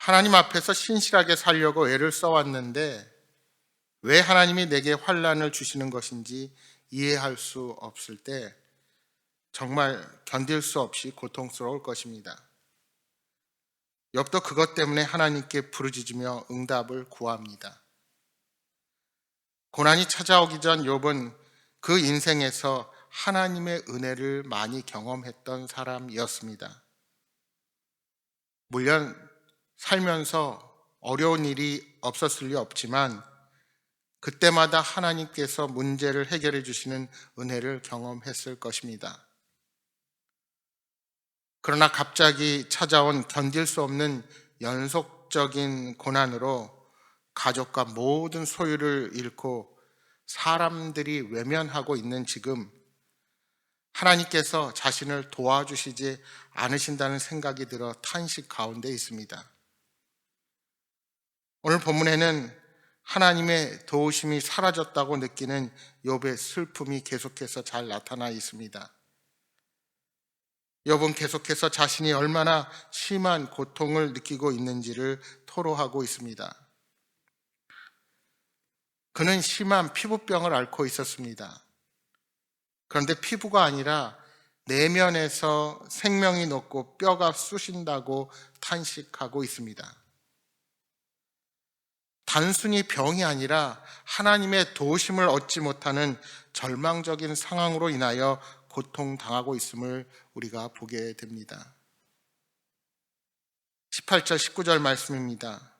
하나님 앞에서 신실하게 살려고 애를 써왔는데 왜 하나님이 내게 환난을 주시는 것인지 이해할 수 없을 때 정말 견딜 수 없이 고통스러울 것입니다. 욥도 그것 때문에 하나님께 부르짖으며 응답을 구합니다. 고난이 찾아오기 전 욥은 그 인생에서 하나님의 은혜를 많이 경험했던 사람이었습니다. 물론 살면서 어려운 일이 없었을 리 없지만 그때마다 하나님께서 문제를 해결해 주시는 은혜를 경험했을 것입니다. 그러나 갑자기 찾아온 견딜 수 없는 연속적인 고난으로 가족과 모든 소유를 잃고 사람들이 외면하고 있는 지금 하나님께서 자신을 도와주시지 않으신다는 생각이 들어 탄식 가운데 있습니다. 오늘 본문에는 하나님의 도우심이 사라졌다고 느끼는 욥의 슬픔이 계속해서 잘 나타나 있습니다. 욥은 계속해서 자신이 얼마나 심한 고통을 느끼고 있는지를 토로하고 있습니다. 그는 심한 피부병을 앓고 있었습니다. 그런데 피부가 아니라 내면에서 생명이 녹고 뼈가 쑤신다고 탄식하고 있습니다. 단순히 병이 아니라 하나님의 도우심을 얻지 못하는 절망적인 상황으로 인하여 고통당하고 있음을 우리가 보게 됩니다. 18절 19절 말씀입니다.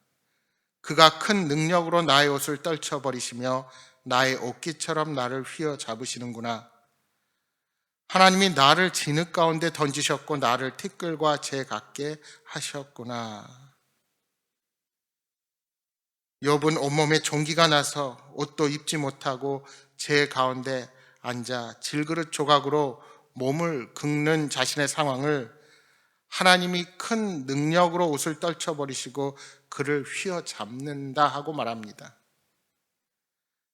그가 큰 능력으로 나의 옷을 떨쳐버리시며 나의 옷깃처럼 나를 휘어잡으시는구나. 하나님이 나를 진흙 가운데 던지셨고 나를 티끌과 재 같게 하셨구나. 욥은 온몸에 종기가 나서 옷도 입지 못하고 재 가운데 앉아 질그릇 조각으로 몸을 긁는 자신의 상황을 하나님이 큰 능력으로 옷을 떨쳐버리시고 그를 휘어잡는다 하고 말합니다.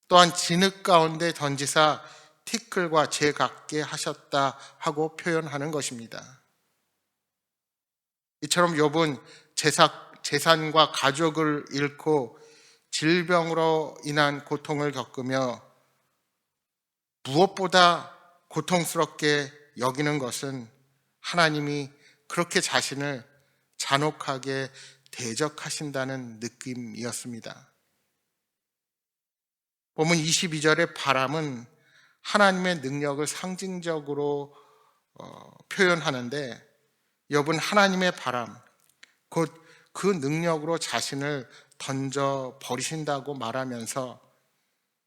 또한 진흙 가운데 던지사 티끌과 재 같게 하셨다 하고 표현하는 것입니다. 이처럼 욥은 재산과 가족을 잃고 질병으로 인한 고통을 겪으며 무엇보다 고통스럽게 여기는 것은 하나님이 그렇게 자신을 잔혹하게 대적하신다는 느낌이었습니다. 보면 22절의 바람은 하나님의 능력을 상징적으로 표현하는데 욥은 하나님의 바람, 곧 그 능력으로 자신을 던져 버리신다고 말하면서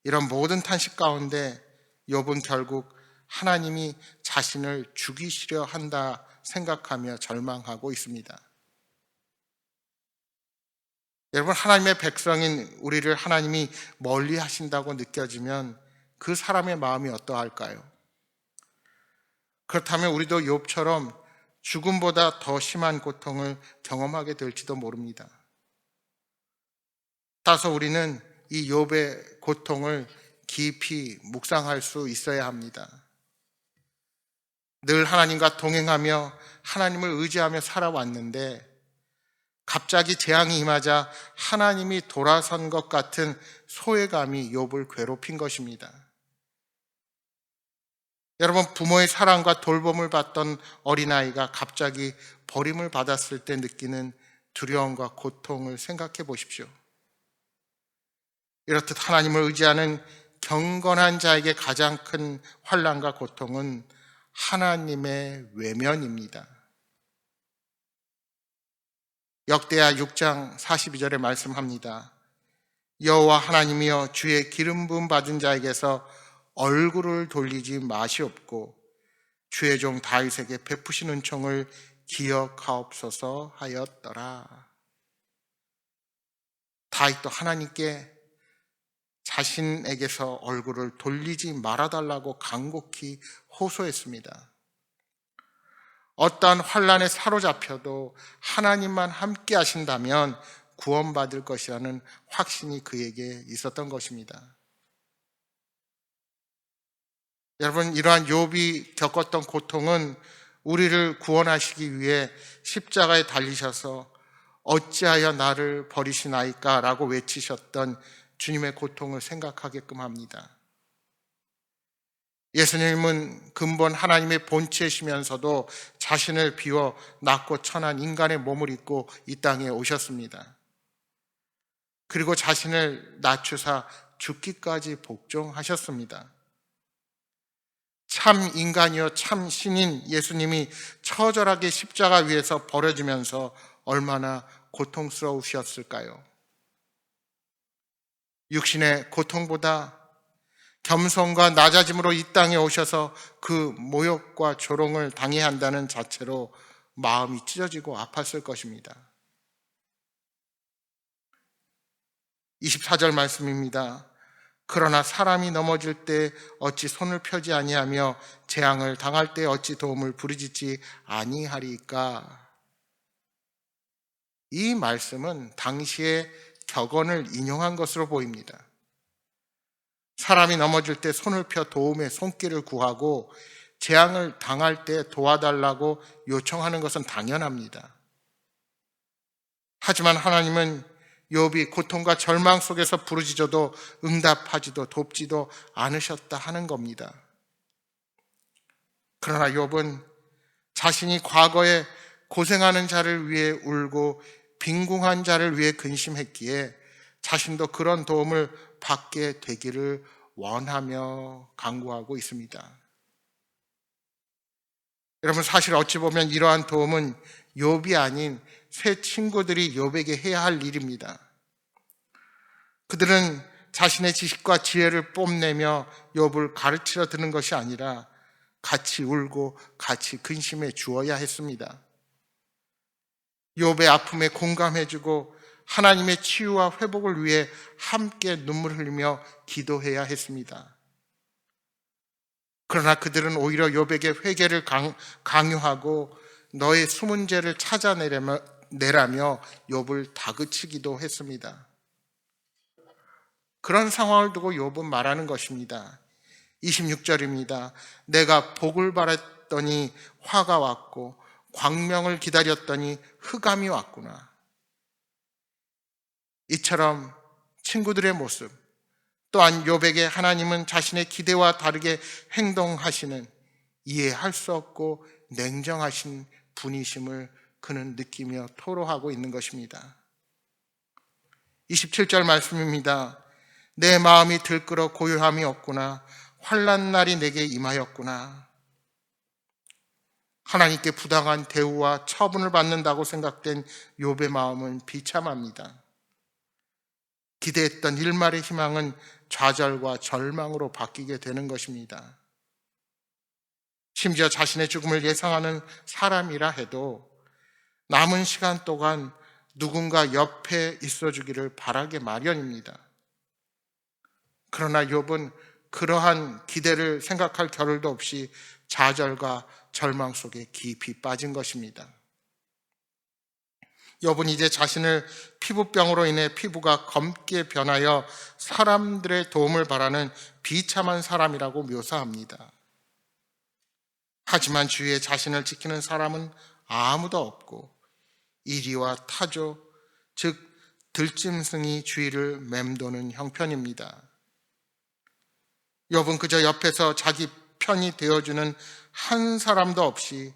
이런 모든 탄식 가운데 욥은 결국 하나님이 자신을 죽이시려 한다 생각하며 절망하고 있습니다. 여러분, 하나님의 백성인 우리를 하나님이 멀리 하신다고 느껴지면 그 사람의 마음이 어떠할까요? 그렇다면 우리도 욥처럼 죽음보다 더 심한 고통을 경험하게 될지도 모릅니다. 따라서 우리는 이 욥의 고통을 깊이 묵상할 수 있어야 합니다. 늘 하나님과 동행하며 하나님을 의지하며 살아왔는데 갑자기 재앙이 임하자 하나님이 돌아선 것 같은 소외감이 욥을 괴롭힌 것입니다. 여러분, 부모의 사랑과 돌봄을 받던 어린아이가 갑자기 버림을 받았을 때 느끼는 두려움과 고통을 생각해 보십시오. 이렇듯 하나님을 의지하는 경건한 자에게 가장 큰 환난과 고통은 하나님의 외면입니다. 역대하 6장 42절에 말씀합니다. 여호와 하나님이여 주의 기름 부음 받은 자에게서 얼굴을 돌리지 마시옵고 주의 종 다윗에게 베푸신 은총을 기억하옵소서 하였더라. 다윗도 하나님께 자신에게서 얼굴을 돌리지 말아달라고 간곡히 호소했습니다. 어떠한 환난에 사로잡혀도 하나님만 함께 하신다면 구원받을 것이라는 확신이 그에게 있었던 것입니다. 여러분, 이러한 욥이 겪었던 고통은 우리를 구원하시기 위해 십자가에 달리셔서 어찌하여 나를 버리시나이까 라고 외치셨던 주님의 고통을 생각하게끔 합니다. 예수님은 근본 하나님의 본체시면서도 자신을 비워 낮고 천한 인간의 몸을 입고 이 땅에 오셨습니다. 그리고 자신을 낮추사 죽기까지 복종하셨습니다. 참 인간이요 참 신인 예수님이 처절하게 십자가 위에서 버려지면서 얼마나 고통스러우셨을까요? 육신의 고통보다 겸손과 낮아짐으로 이 땅에 오셔서 그 모욕과 조롱을 당해야 한다는 자체로 마음이 찢어지고 아팠을 것입니다. 24절 말씀입니다. 그러나 사람이 넘어질 때 어찌 손을 펴지 아니하며 재앙을 당할 때 어찌 도움을 부르짖지 아니하리까. 이 말씀은 당시의 격언을 인용한 것으로 보입니다. 사람이 넘어질 때 손을 펴 도움의 손길을 구하고 재앙을 당할 때 도와달라고 요청하는 것은 당연합니다. 하지만 하나님은 욥이 고통과 절망 속에서 부르짖어도 응답하지도 돕지도 않으셨다 하는 겁니다. 그러나 욥은 자신이 과거에 고생하는 자를 위해 울고 빈궁한 자를 위해 근심했기에 자신도 그런 도움을 받게 되기를 원하며 간구하고 있습니다. 여러분, 사실 어찌 보면 이러한 도움은 욥이 아닌 새 친구들이 욥에게 해야 할 일입니다. 그들은 자신의 지식과 지혜를 뽐내며 욥을 가르치려 드는 것이 아니라 같이 울고 같이 근심해 주어야 했습니다. 욥의 아픔에 공감해주고 하나님의 치유와 회복을 위해 함께 눈물 흘리며 기도해야 했습니다. 그러나 그들은 오히려 욥에게 회개를 강요하고 너의 숨은 죄를 찾아내라며 욥을 다그치기도 했습니다. 그런 상황을 두고 욥은 말하는 것입니다. 26절입니다. 내가 복을 바랐더니 화가 왔고 광명을 기다렸더니 흑암이 왔구나. 이처럼 친구들의 모습, 또한 욥에게 하나님은 자신의 기대와 다르게 행동하시는 이해할 수 없고 냉정하신 분이심을 그는 느끼며 토로하고 있는 것입니다. 27절 말씀입니다. 내 마음이 들끓어 고요함이 없구나. 환난 날이 내게 임하였구나. 하나님께 부당한 대우와 처분을 받는다고 생각된 욥의 마음은 비참합니다. 기대했던 일말의 희망은 좌절과 절망으로 바뀌게 되는 것입니다. 심지어 자신의 죽음을 예상하는 사람이라 해도 남은 시간 동안 누군가 옆에 있어주기를 바라게 마련입니다. 그러나 욥은 그러한 기대를 생각할 겨를도 없이 좌절과 절망 속에 깊이 빠진 것입니다. 욥은 이제 자신을 피부병으로 인해 피부가 검게 변하여 사람들의 도움을 바라는 비참한 사람이라고 묘사합니다. 하지만 주위에 자신을 지키는 사람은 아무도 없고 이리와 타조, 즉 들짐승이 주위를 맴도는 형편입니다. 욥은 그저 옆에서 자기 편이 되어주는 한 사람도 없이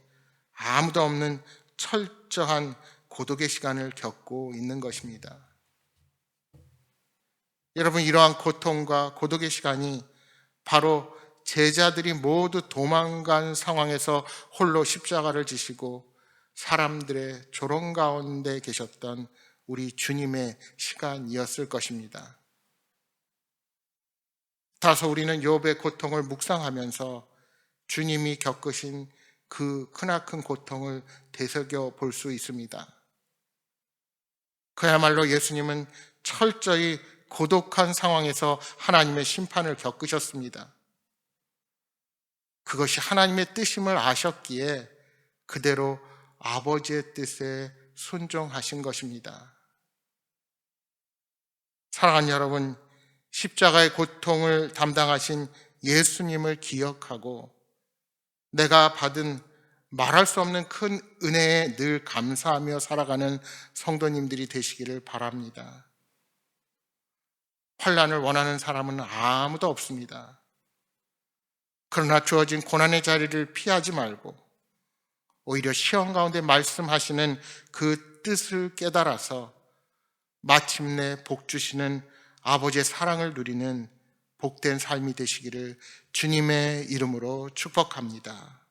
아무도 없는 철저한 고독의 시간을 겪고 있는 것입니다. 여러분, 이러한 고통과 고독의 시간이 바로 제자들이 모두 도망간 상황에서 홀로 십자가를 지시고 사람들의 조롱 가운데 계셨던 우리 주님의 시간이었을 것입니다. 따라서 우리는 욥의 고통을 묵상하면서 주님이 겪으신 그 크나큰 고통을 되새겨 볼 수 있습니다. 그야말로 예수님은 철저히 고독한 상황에서 하나님의 심판을 겪으셨습니다. 그것이 하나님의 뜻임을 아셨기에 그대로 아버지의 뜻에 순종하신 것입니다. 사랑하는 여러분, 십자가의 고통을 담당하신 예수님을 기억하고 내가 받은 말할 수 없는 큰 은혜에 늘 감사하며 살아가는 성도님들이 되시기를 바랍니다. 환난을 원하는 사람은 아무도 없습니다. 그러나 주어진 고난의 자리를 피하지 말고 오히려 시험 가운데 말씀하시는 그 뜻을 깨달아서 마침내 복 주시는 아버지의 사랑을 누리는 복된 삶이 되시기를 주님의 이름으로 축복합니다.